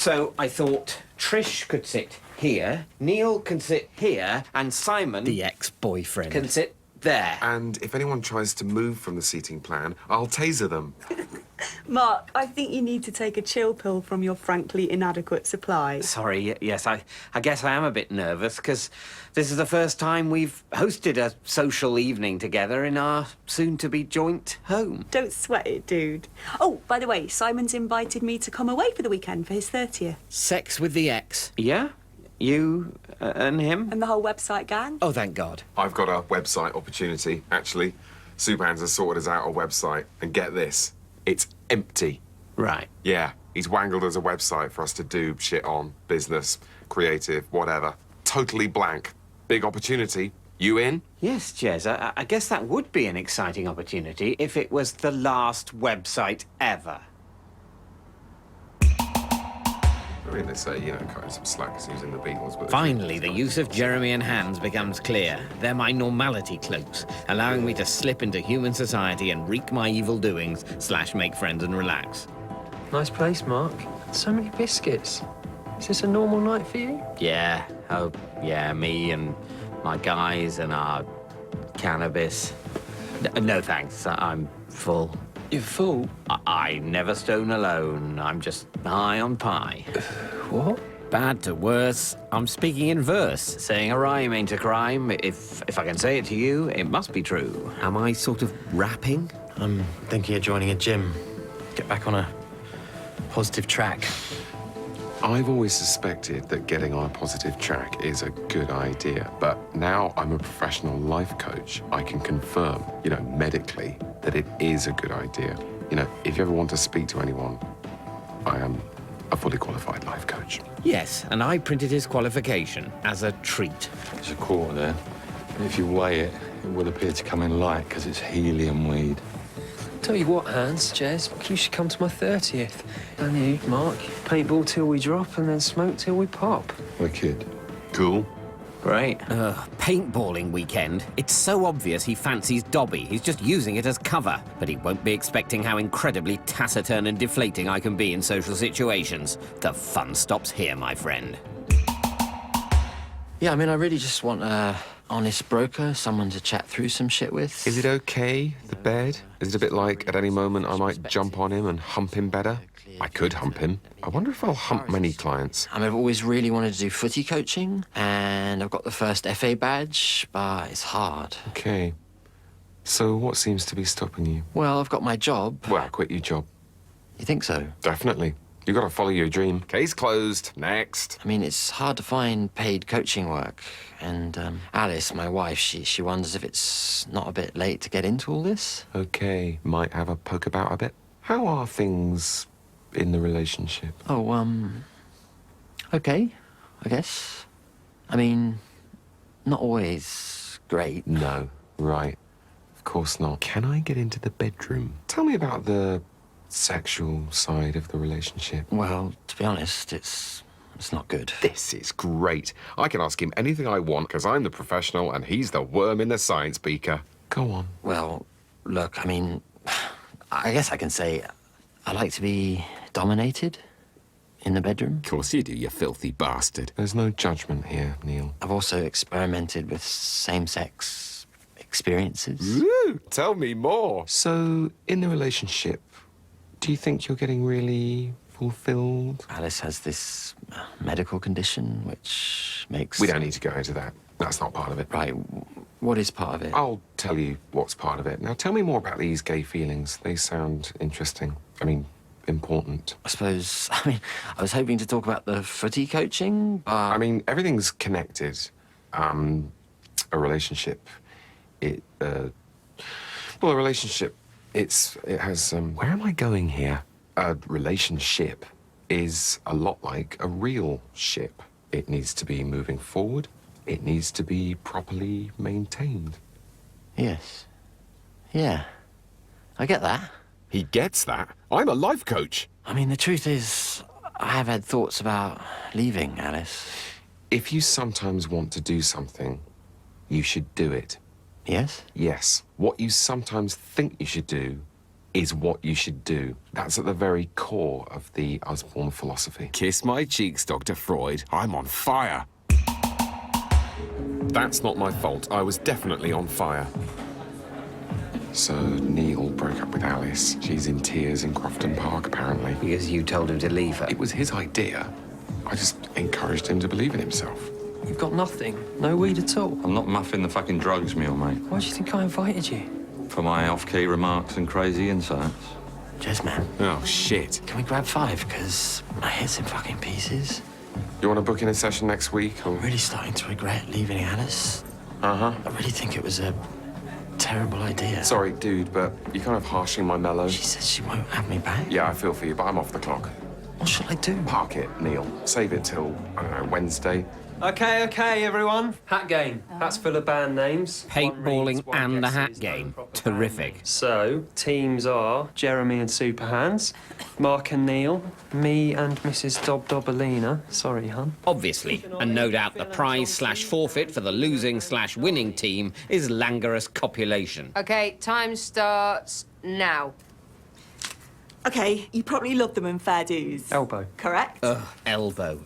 So I thought Trish could sit here, Neil can sit here, and Simon, The ex-boyfriend. can sit there. And if anyone tries to move from the seating plan, I'll taser them. Mark, I think you need to take a chill pill from your frankly inadequate supply. Sorry, yes, I guess I am a bit nervous, because this is the first time we've hosted a social evening together in our soon-to-be joint home. Don't sweat it, dude. Oh, by the way, Simon's invited me to come away for the weekend for his 30th. Sex with the ex. Yeah? You and him? And the whole website gang. Oh, thank God. I've got a website opportunity, actually. Subhans has sorted us out a website, and get this, it's empty. Right. Yeah, he's wangled us a website for us to do shit on, business, creative, whatever. Totally blank. Big opportunity. You in? Yes, Jez, I guess that would be an exciting opportunity if it was the last website ever. I mean, they say, you know, cut some slack because he was in the Beatles, but... Finally, the use of Jeremy and Hans becomes clear. They're my normality cloaks, allowing me to slip into human society and wreak my evil doings / make friends and relax. Nice place, Mark. So many biscuits. Is this a normal night for you? Yeah, oh, yeah, me and my guys and our cannabis. No, thanks, I'm full. You're full. I never stone alone. I'm just high on pie. What? Bad to worse, I'm speaking in verse. Saying a rhyme ain't a crime. If I can say it to you, it must be true. Am I sort of rapping? I'm thinking of joining a gym. Get back on a positive track. I've always suspected that getting on a positive track is a good idea, but now I'm a professional life coach. I can confirm, you know, medically, that it is a good idea. You know, if you ever want to speak to anyone, I am a fully qualified life coach. Yes, and I printed his qualification as a treat. There's a quarter there. If you weigh it, it will appear to come in light because it's helium weed. Tell you what, Hans, Jez, you should come to my 30th. And you, Mark, paintball till we drop and then smoke till we pop. Wicked. Cool. Great. Paintballing weekend. It's so obvious he fancies Dobby. He's just using it as cover. But he won't be expecting how incredibly taciturn and deflating I can be in social situations. The fun stops here, my friend. Yeah, I mean, I really just want a honest broker, someone to chat through some shit with. Is it okay, the bed? Is it a bit like at any moment I might jump on him and hump him better? I could hump him. I wonder if I'll hump many clients. I mean, I've always really wanted to do footy coaching, and I've got the first FA badge, but it's hard. Okay. So what seems to be stopping you? Well, I've got my job. Well, quit your job. You think so? Definitely. You gotta follow your dream. Case closed. Next. I mean, it's hard to find paid coaching work. And Alice, my wife, she wonders if it's not a bit late to get into all this. Okay. Might have a poke about a bit. How are things in the relationship? Oh, okay, I guess. I mean, not always great. No. Right. Of course not. Can I get into the bedroom? Tell me about the sexual side of the relationship. Well, to be honest, it's not good. This is great. I can ask him anything I want because I'm the professional and he's the worm in the science beaker. Go on. Well, look, I mean, I guess I can say I like to be dominated in the bedroom. Of course you do, you filthy bastard. There's no judgment here, Neil. I've also experimented with same-sex experiences. Ooh, tell me more. So, in the relationship, do you think you're getting really fulfilled? Alice has this medical condition which makes... We don't need to go into that. That's not part of it. Right. What is part of it? I'll tell you what's part of it. Now, tell me more about these gay feelings. They sound interesting. I mean, important. I suppose, I was hoping to talk about the footy coaching, but... I mean, everything's connected. A relationship, well, a relationship, it has, where am I going here? A relationship is a lot like a real ship. It needs to be moving forward. It needs to be properly maintained. Yes. Yeah. I get that. He gets that. I'm a life coach. I mean, the truth is, I have had thoughts about leaving, Alice. If you sometimes want to do something, you should do it. Yes? Yes. What you sometimes think you should do, is what you should do. That's at the very core of the Usborne philosophy. Kiss my cheeks, Dr. Freud. I'm on fire. That's not my fault. I was definitely on fire. So Neil broke up with Alice. She's in tears in Crofton Park, apparently. Because you told him to leave her. It was his idea. I just encouraged him to believe in himself. You've got nothing? No weed at all? I'm not muffing the fucking drugs meal, mate. Why do you think I invited you? For my off-key remarks and crazy insights. Jez, man, Oh, shit. can we grab 5? Because my head's in fucking pieces. You want to book in a session next week? Or... I'm really starting to regret leaving Alice. Uh-huh. I really think it was a terrible idea. Sorry, dude, but you're kind of harshing my mellow. She says she won't have me back. Yeah, I feel for you, but I'm off the clock. What shall I do? Park it, Neil. Save it till, I don't know, Wednesday. Okay, everyone. Hat game. That's full of band names. One Paintballing reads, one and the guesses, hat no game. proper band Terrific. name. So, teams are Jeremy and Superhands, Mark and Neil, me and Mrs. Dobdobalina. Sorry, hun. Obviously, and no doubt the prize/forfeit for the losing/winning team is languorous copulation. Okay, time starts now. Okay, you probably love them in Fair Dues. Elbow. Correct? Elbow.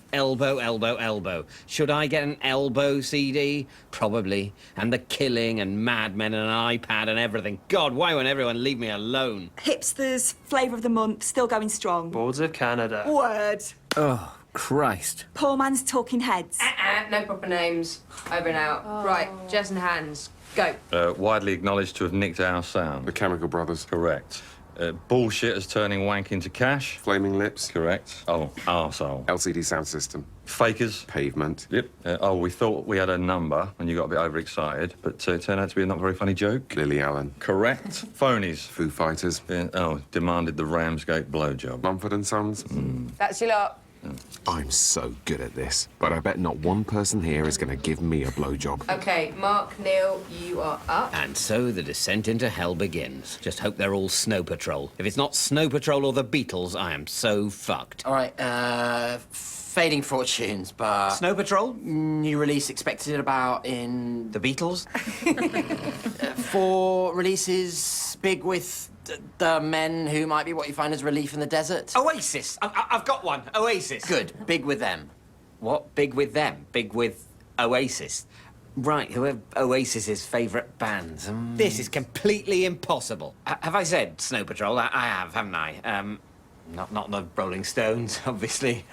Should I get an Elbow CD? Probably. And The Killing and Mad Men and an iPad and everything. God, why won't everyone leave me alone? Hipsters, flavour of the month, still going strong. Boards of Canada. Word. Oh, Christ. Poor man's Talking Heads. No proper names. Over and out. Right, Jez and Hands, go. Widely acknowledged to have nicked our sound. The Chemical Brothers. Correct. Bullshit is turning wank into cash. Flaming Lips. Correct. Oh, arsehole. LCD Sound System. Fakers. Pavement. Yep. We thought we had a number and you got a bit overexcited, but it turned out to be a not very funny joke. Lily Allen. Correct. Phonies. Foo Fighters. Demanded the Ramsgate blowjob. Mumford & Sons. That's your lot. I'm so good at this, but I bet not one person here is going to give me a blowjob. Okay, Mark, Neil, you are up. And so the descent into hell begins. Just hope they're all Snow Patrol. If it's not Snow Patrol or the Beatles, I am so fucked. All right, Fading Fortunes, but... Snow Patrol? New release expected about in... The Beatles? 4 releases, big with the men who might be what you find as relief in the desert. Oasis. I've got one. Oasis. Good, big with them. What? Big with them? Big with Oasis? Right, who are Oasis's favourite bands? This is completely impossible. Have I said Snow Patrol? I have, haven't I? Not the Rolling Stones, obviously.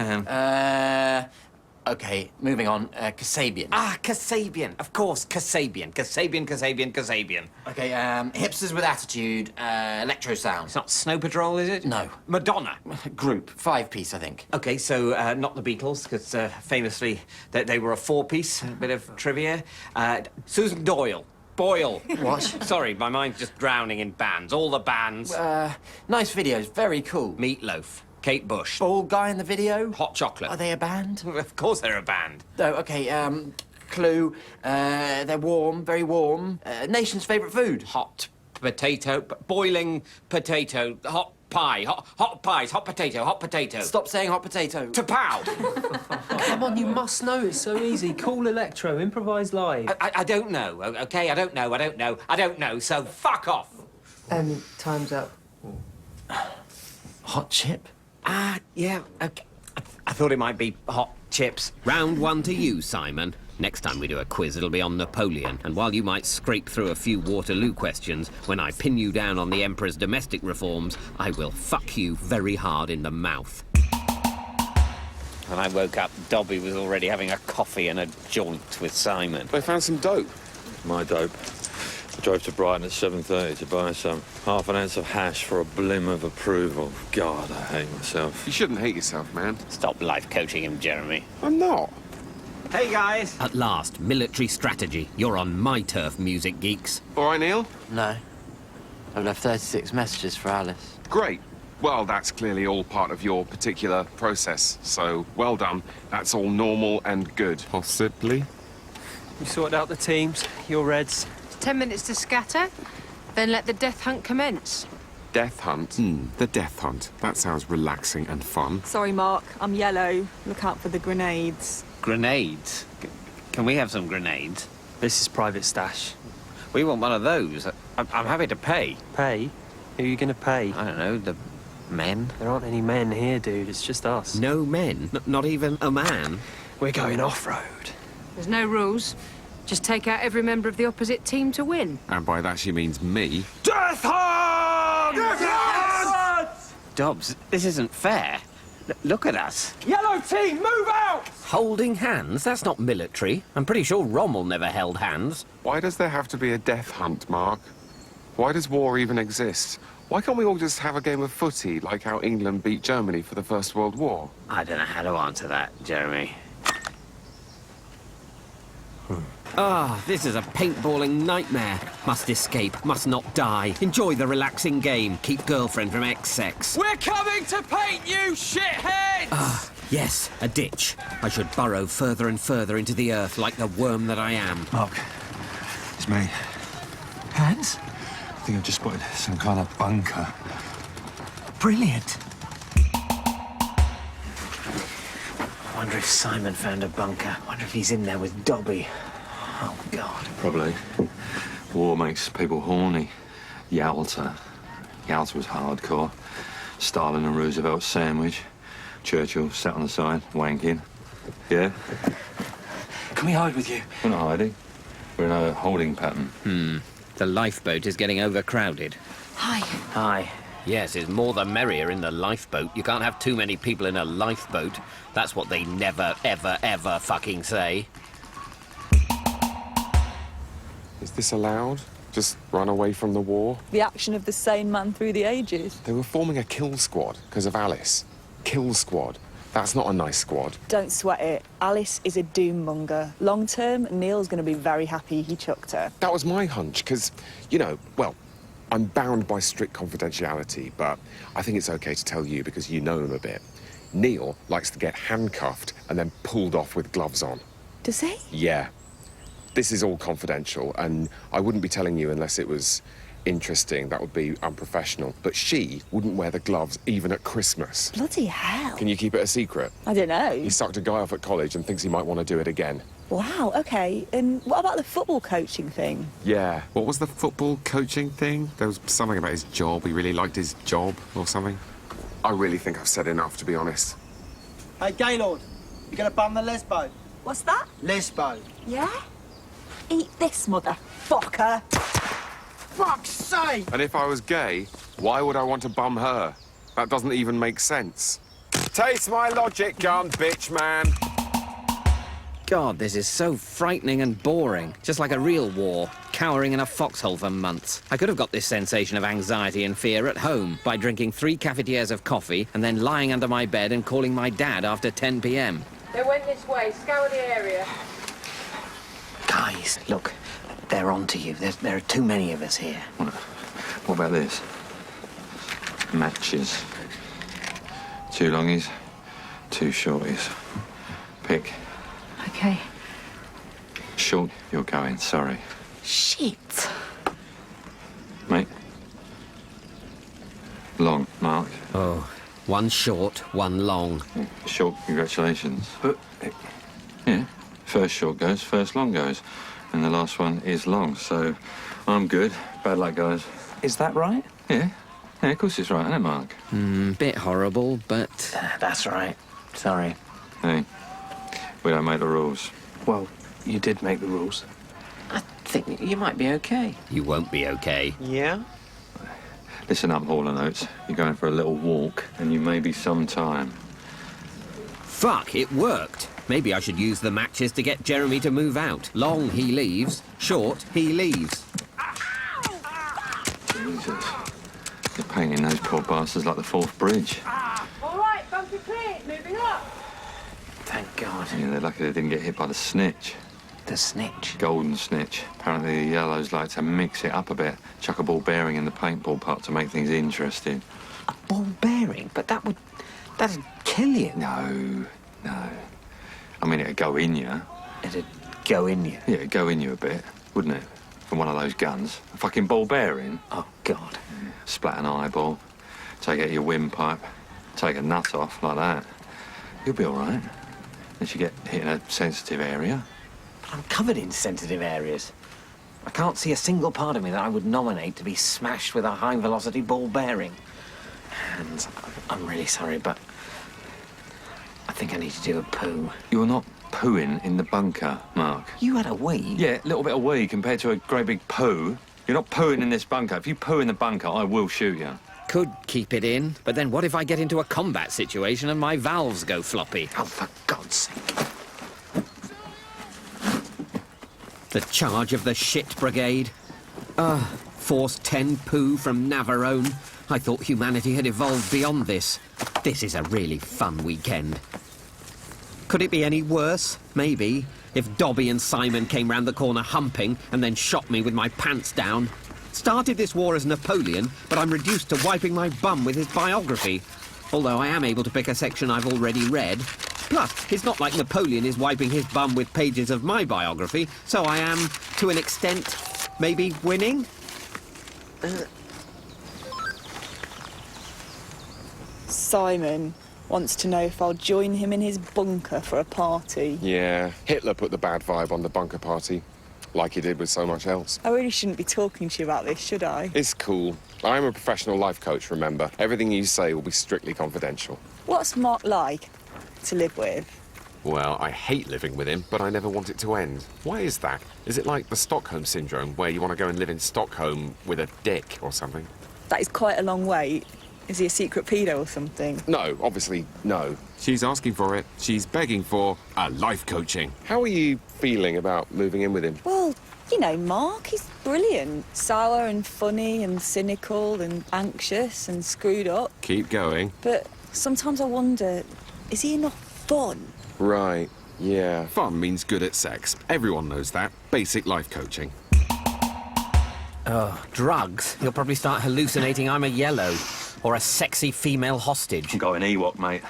Okay, moving on. Kasabian. Kasabian. Of course, Kasabian. Kasabian. Okay, hipsters with attitude, electro sound. It's not Snow Patrol, is it? No. Madonna. Group, 5-piece, I think. Okay, so not the Beatles, because famously they were a 4-piece. A bit of trivia. Susan Doyle. Boyle. What? Sorry, my mind's just drowning in bands. All the bands. Nice videos, very cool. Meatloaf. Kate Bush. Bald guy in the video. Hot Chocolate. Are they a band? Of course they're a band. Oh, okay, Clue. They're warm, very warm. Nation's favourite food. Hot potato. Boiling potato. Hot pie. Hot pies. Hot potato. Stop saying hot potato. Tapow. Come on, you must know. It's so easy. Cool electro. Improvise live. I don't know, okay? I don't know, so fuck off. Time's up. Hot chip? Yeah, okay. I thought it might be hot chips. Round 1 to you, Simon. Next time we do a quiz, it'll be on Napoleon. And while you might scrape through a few Waterloo questions, when I pin you down on the Emperor's domestic reforms, I will fuck you very hard in the mouth. When I woke up, Dobby was already having a coffee and a joint with Simon. They found some dope. My dope. I drove to Brighton at 7:30 to buy some half an ounce of hash for a blim of approval. God, I hate myself. You shouldn't hate yourself, man. Stop life coaching him, Jeremy. I'm not. Hey, guys. At last, military strategy. You're on my turf, music geeks. All right, Neil? No. I've left 36 messages for Alice. Great. Well, that's clearly all part of your particular process, so well done. That's all normal and good. Possibly. You sorted out the teams. Your Reds. 10 minutes to scatter, then let the death hunt commence. Death hunt? The death hunt. That sounds relaxing and fun. Sorry, Mark, I'm yellow. Look out for the grenades. Grenades? Can we have some grenades? This is private stash. We want one of those. I'm happy to pay. Pay? Who are you going to pay? I don't know, the men? There aren't any men here, dude. It's just us. No men? Not even a man? We're going off-road. There's no rules. Just take out every member of the opposite team to win. And by that she means me. Death Hunt! Death Hunt! Dobbs, this isn't fair. Look at us. Yellow team, move out! Holding hands? That's not military. I'm pretty sure Rommel never held hands. Why does there have to be a death hunt, Mark? Why does war even exist? Why can't we all just have a game of footy like how England beat Germany for the First World War? I don't know how to answer that, Jeremy. This is a paintballing nightmare. Must escape, must not die. Enjoy the relaxing game. Keep girlfriend from ex-sex. We're coming to paint you, shitheads! Yes, a ditch. I should burrow further and further into the earth like the worm that I am. Mark, it's me. Hans? I think I've just spotted some kind of bunker. Brilliant. I wonder if Simon found a bunker. I wonder if he's in there with Dobby. Oh, God. Probably. War makes people horny. Yalta. Yalta was hardcore. Stalin and Roosevelt sandwich. Churchill sat on the side, wanking. Yeah? Can we hide with you? We're not hiding. We're in a holding pattern. The lifeboat is getting overcrowded. Hi. Yes, it's more the merrier in the lifeboat. You can't have too many people in a lifeboat. That's what they never, ever, ever fucking say. Is this allowed? Just run away from the war? The action of the sane man through the ages. They were forming a kill squad because of Alice. Kill squad. That's not a nice squad. Don't sweat it. Alice is a doom monger. Long term, Neil's going to be very happy he chucked her. That was my hunch, because, you know, well, I'm bound by strict confidentiality, but I think it's okay to tell you because you know him a bit. Neil likes to get handcuffed and then pulled off with gloves on. Does he? Yeah. This is all confidential, and I wouldn't be telling you unless it was interesting. That would be unprofessional. But she wouldn't wear the gloves even at Christmas. Bloody hell. Can you keep it a secret? I don't know. He sucked a guy off at college and thinks he might want to do it again. Wow, OK. And what about the football coaching thing? Yeah. What was the football coaching thing? There was something about his job. He really liked his job or something. I really think I've said enough, to be honest. Hey, Gaylord, you gonna bum the lesbo? What's that? Lesbo. Yeah? Eat this, motherfucker. Fuck's sake! And if I was gay, why would I want to bum her? That doesn't even make sense. Taste my logic, gun, bitch, man. God, this is so frightening and boring. Just like a real war, cowering in a foxhole for months. I could have got this sensation of anxiety and fear at home by drinking 3 cafetières of coffee and then lying under my bed and calling my dad after 10 p.m. They went this way. Scour the area. Guys, look, they're onto you. There are too many of us here. What about this? Matches. 2 longies, 2 shorties. Pick. Okay. Short, you're going, sorry. Shit. Mate. Long, Mark. Oh, 1 short, 1 long. Short, congratulations. But, yeah, first short goes, first long goes. And the last one is long, so I'm good. Bad luck, guys. Is that right? Yeah. Yeah, of course it's right, isn't it, Mark? Bit horrible, but... That's right. Sorry. Hey, we don't make the rules. Well, you did make the rules. I think you might be okay. You won't be okay. Yeah? Listen up, Hall and Oates. You're going for a little walk, and you may be some time. Fuck, it worked. Maybe I should use the matches to get Jeremy to move out. Long, he leaves. Short, he leaves. Jesus. You're painting those poor bastards like the 4th bridge. All right, bunker clear. Moving up. Thank God. Yeah, they're lucky they didn't get hit by the snitch. The snitch. Golden snitch. Apparently the yellows like to mix it up a bit. Chuck a ball bearing in the paintball pot to make things interesting. A ball bearing? But that'd kill you. No. I mean, it'd go in you. It'd go in you. Yeah, it'd go in you a bit, wouldn't it? From one of those guns. A fucking ball bearing. Oh, God. Splat an eyeball. Take out your windpipe. Take a nut off like that. You'll be all right. Unless you get hit in a sensitive area. But I'm covered in sensitive areas. I can't see a single part of me that I would nominate to be smashed with a high-velocity ball bearing. And I'm really sorry, but I think I need to do a poo. You're not pooing in the bunker, Mark. You had a wee? Yeah, a little bit of wee compared to a great big poo. You're not pooing in this bunker. If you poo in the bunker, I will shoot you. Could keep it in, but then what if I get into a combat situation and my valves go floppy? Oh, for God's sake. The charge of the shit brigade. Force 10 poo from Navarone. I thought humanity had evolved beyond this. This is a really fun weekend. Could it be any worse? Maybe. If Dobby and Simon came round the corner humping and then shot me with my pants down. Started this war as Napoleon, but I'm reduced to wiping my bum with his biography. Although I am able to pick a section I've already read. Plus, it's not like Napoleon is wiping his bum with pages of my biography, so I am, to an extent, maybe winning? Simon wants to know if I'll join him in his bunker for a party. Yeah, Hitler put the bad vibe on the bunker party, like he did with so much else. I really shouldn't be talking to you about this, should I? It's cool. I'm a professional life coach, remember? Everything you say will be strictly confidential. What's Mark like to live with? Well, I hate living with him, but I never want it to end. Why is that? Is it like the Stockholm Syndrome, where you want to go and live in Stockholm with a dick or something? That is quite a long wait. Is he a secret pedo or something? No, obviously, no. She's asking for it. She's begging for a life coaching. How are you feeling about moving in with him? Well, you know, Mark, he's brilliant. Sour and funny and cynical and anxious and screwed up. Keep going. But sometimes I wonder, is he enough fun? Right, yeah. Fun means good at sex. Everyone knows that. Basic life coaching. Oh, drugs? You'll probably start hallucinating I'm a yellow. Or a sexy female hostage. I'm going Ewok, mate.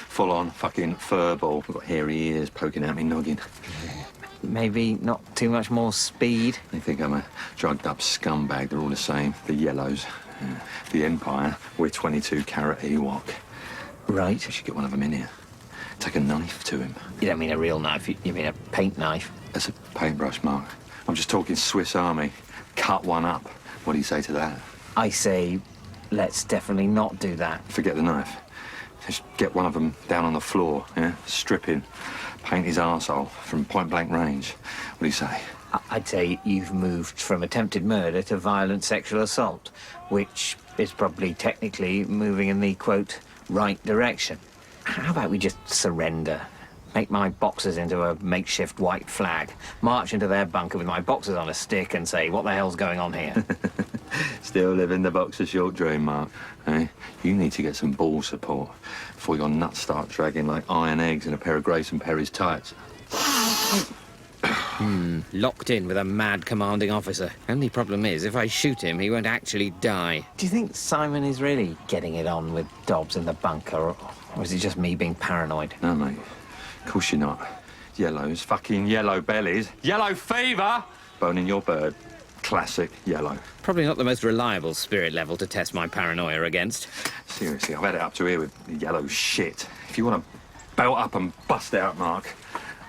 Full on fucking furball. I've got hairy ears poking out me noggin. Maybe not too much more speed. They think I'm a drugged up scumbag. They're all the same. The yellows. Yeah. The Empire, we're 22 carat Ewok. Right. We should get one of them in here. Take a knife to him. You don't mean a real knife, you mean a paint knife. That's a paintbrush, Mark. I'm just talking Swiss Army. Cut one up. What do you say to that? I say, let's definitely not do that. Forget the knife. Just get one of them down on the floor, yeah? Strip him. Paint his arsehole from point-blank range. What do you say? I'd say you've moved from attempted murder to violent sexual assault, which is probably technically moving in the, quote, right direction. How about we just surrender? Make my boxers into a makeshift white flag, march into their bunker with my boxers on a stick and say, what the hell's going on here? Still living the boxer short dream, Mark. Eh? You need to get some ball support before your nuts start dragging like iron eggs in a pair of Grayson Perry's tights. Locked in with a mad commanding officer. Only problem is, if I shoot him, he won't actually die. Do you think Simon is really getting it on with Dobbs in the bunker, or is it just me being paranoid? No, mate. Of course you're not. Yellows, fucking yellow bellies. Yellow fever! Boning your bird. Classic yellow. Probably not the most reliable spirit level to test my paranoia against. Seriously, I've had it up to here with yellow shit. If you want to belt up and bust out, Mark,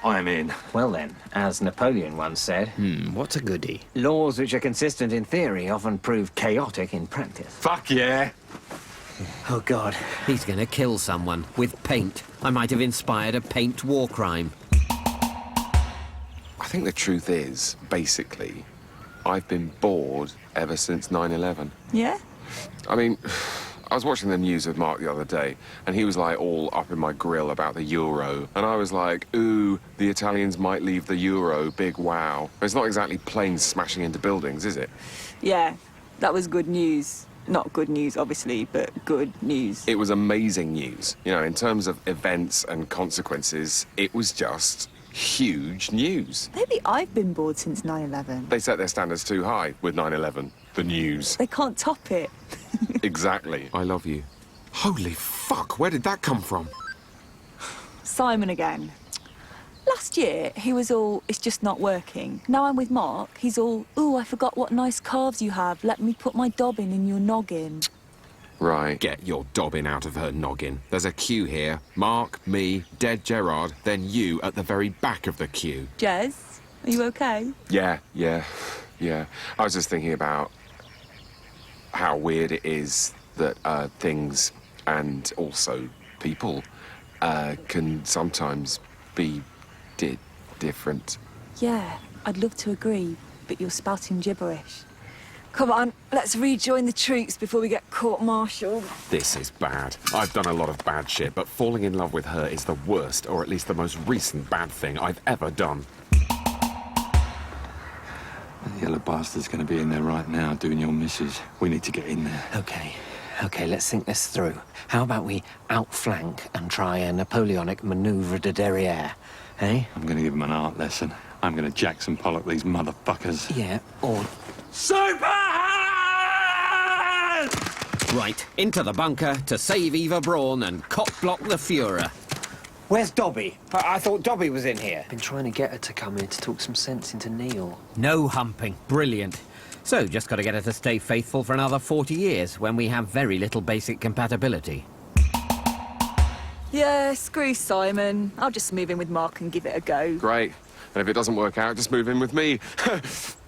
I am in. Well then, as Napoleon once said... what's a goodie? Laws which are consistent in theory often prove chaotic in practice. Fuck yeah! Oh, God. He's gonna kill someone with paint. I might have inspired a paint war crime. I think the truth is, basically, I've been bored ever since 9/11. Yeah? I mean, I was watching the news with Mark the other day, and he was like all up in my grill about the euro. And I was like, ooh, the Italians might leave the euro, big wow. It's not exactly planes smashing into buildings, is it? Yeah, that was good news. Not good news, obviously, but good news. It was amazing news. You know, in terms of events and consequences, it was just huge news. Maybe I've been bored since 9/11. They set their standards too high with 9/11. The news. They can't top it. Exactly. I love you. Holy fuck, where did that come from? Simon again. Last year, he was all, it's just not working. Now I'm with Mark, he's all, ooh, I forgot what nice calves you have. Let me put my dobbin in your noggin. Right. Get your dobbin out of her noggin. There's a queue here. Mark, me, dead Gerard, then you at the very back of the queue. Jez, are you okay? Yeah. Yeah. I was just thinking about how weird it is that things and also people can sometimes be different. Yeah, I'd love to agree, but you're spouting gibberish. Come on, let's rejoin the troops before we get court-martialed. This is bad. I've done a lot of bad shit, but falling in love with her is the worst, or at least the most recent bad thing I've ever done. The yellow bastard's going to be in there right now doing your missus. We need to get in there. Okay, let's think this through. How about we outflank and try a Napoleonic manoeuvre de derrière, eh? I'm going to give him an art lesson. I'm going to Jackson Pollock these motherfuckers. Yeah, or... Super! Right, into the bunker to save Eva Braun and cock-block the Fuhrer. Where's Dobby? I thought Dobby was in here. Been trying to get her to come here to talk some sense into Neil. No humping. Brilliant. So, just got to get her to stay faithful for another 40 years, when we have very little basic compatibility. Yeah, screw Simon. I'll just move in with Mark and give it a go. Great. And if it doesn't work out, just move in with me.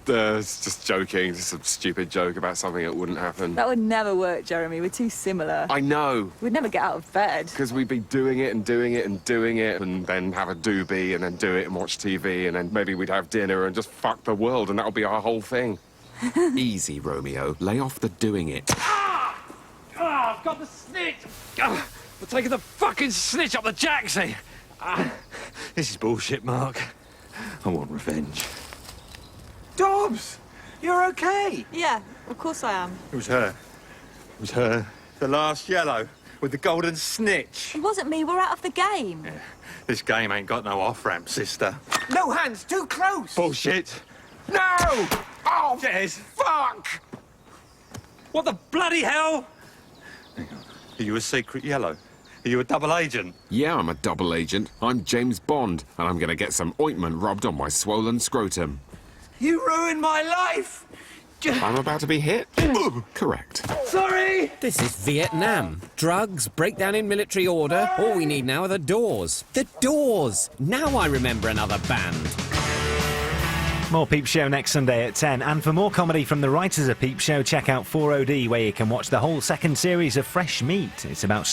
It's just joking. Just a stupid joke about something that wouldn't happen. That would never work, Jeremy. We're too similar. I know. We'd never get out of bed. Because we'd be doing it and doing it and doing it and then have a doobie and then do it and watch TV and then maybe we'd have dinner and just fuck the world and that would be our whole thing. Easy, Romeo. Lay off the doing it. I've got the snitch! We're taking the fucking snitch up the jacksie! This is bullshit, Mark. I want revenge. Dobbs! You're okay? Yeah, of course I am. It was her. It was her. The last yellow with the golden snitch. It wasn't me. We're out of the game. This game ain't got no off-ramp, sister. No hands, too close! Bullshit. No! Oh, Jez. fuck! What the bloody hell? Hang on. Are you a secret yellow? Are you a double agent? Yeah, I'm a double agent. I'm James Bond, and I'm gonna get some ointment rubbed on my swollen scrotum. You ruined my life! I'm about to be hit? Correct. Sorry! This is Vietnam. Drugs, breakdown in military order. All we need now are the Doors. The Doors! Now I remember another band. More Peep Show next Sunday at 10. And for more comedy from the writers of Peep Show, check out 4OD, where you can watch the whole second series of Fresh Meat. It's about